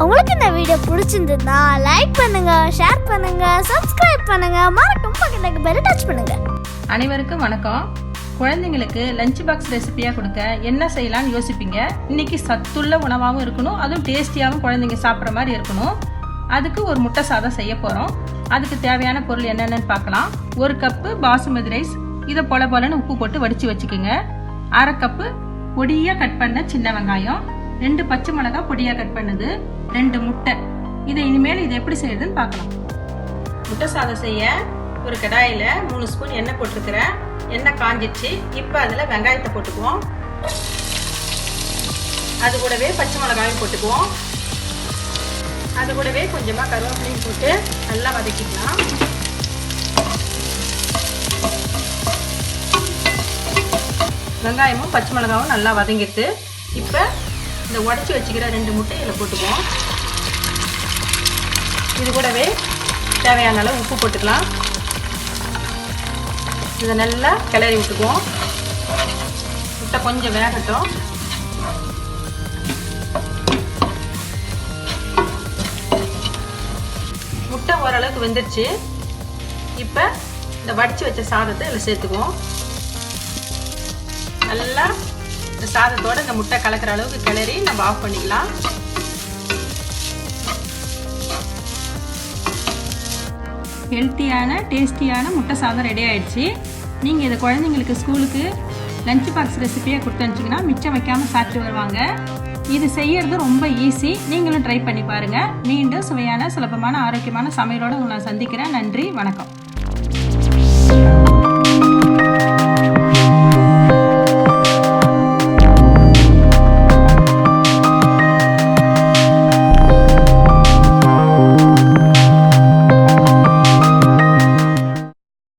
உங்களுக்கு இந்த வீடியோ பிடிச்சிருந்தா லைக் பண்ணுங்க, ஷேர் பண்ணுங்க, சப்ஸ்கிரைப் பண்ணுங்க, மறக்காம பக்கத்துல பெல் டச் பண்ணுங்க. அனைவருக்கும் வணக்கம். குழந்தைங்களுக்கு லஞ்ச் பாக்ஸ் ரெசிபியாக கொடுக்க என்ன செய்யலாம்னு யோசிப்பீங்க. இன்னைக்கு சத்துள்ள உணவாகவும் இருக்கணும், அதுவும் டேஸ்டியாகவும் குழந்தைங்க சாப்பிட்ற மாதிரி இருக்கணும். அதுக்கு ஒரு முட்டை சாதம் செய்ய போகிறோம். அதுக்கு தேவையான பொருள் என்னென்னு பார்க்கலாம். 1 கப்பு பாசுமதி ரைஸ், இதை போலன்னு உப்பு போட்டு வடித்து வச்சுக்கோங்க. 1/2 கப்பு பொடியாக கட் பண்ண சின்ன வெங்காயம், 2 பச்சை மிளகாய் பொடியாக கட் பண்ணது, 2 முட்டை. இதை இனிமேல் இது எப்படி செய்யுதுன்னு பார்க்கலாம். முட்டை சாதம் செய்ய ஒரு கடாயில் 3 ஸ்பூன் எண்ணெய் போட்டிருக்கிறேன். எண்ணெய் காஞ்சிடுச்சு. இப்போ அதில் வெங்காயத்தை போட்டுக்குவோம். அது கூடவே பச்சை மிளகாயும் போட்டுக்குவோம். அது கூடவே கொஞ்சமாக கருவேப்பிலையும் போட்டு நல்லா வதக்கிக்கலாம். வெங்காயமும் பச்சை மிளகாவும் நல்லா வதங்கிட்டு இப்போ இந்த உடச்சி வச்சுக்கிற 2 முட்டை இதில் போட்டுக்குவோம். இது கூடவே தேவையான அளவு உப்பு போட்டுக்கலாம். இதை நல்லா கிளறி விட்டுக்குவோம். முட்டை கொஞ்சம் வேகட்டும். முட்டை ஓரளவுக்கு வெந்துடுச்சு. இப்போ இந்த வடித்து வச்ச சாதத்தை இதில் சேர்த்துக்குவோம். நல்லா இந்த சாதத்தோடு இந்த முட்டை கலக்கிற அளவுக்கு கிளறி நம்ம ஆஃப் பண்ணிக்கலாம். ஹெல்த்தியான டேஸ்டியான முட்டை சாதம் ரெடி ஆகிடுச்சு. நீங்கள் இதை குழந்தைங்களுக்கு ஸ்கூலுக்கு லஞ்ச் பாக்ஸ் ரெசிபியாக கொடுத்து அனுப்பிச்சிங்கன்னா மிச்சம் வைக்காமல் சாப்பிட்டு வருவாங்க. இது செய்யறது ரொம்ப ஈஸி. நீங்களும் ட்ரை பண்ணி பாருங்கள். மீண்டும் சுவையான சுலபமான ஆரோக்கியமான சமையலோடு உங்களை சந்திக்கிறேன். நன்றி, வணக்கம்.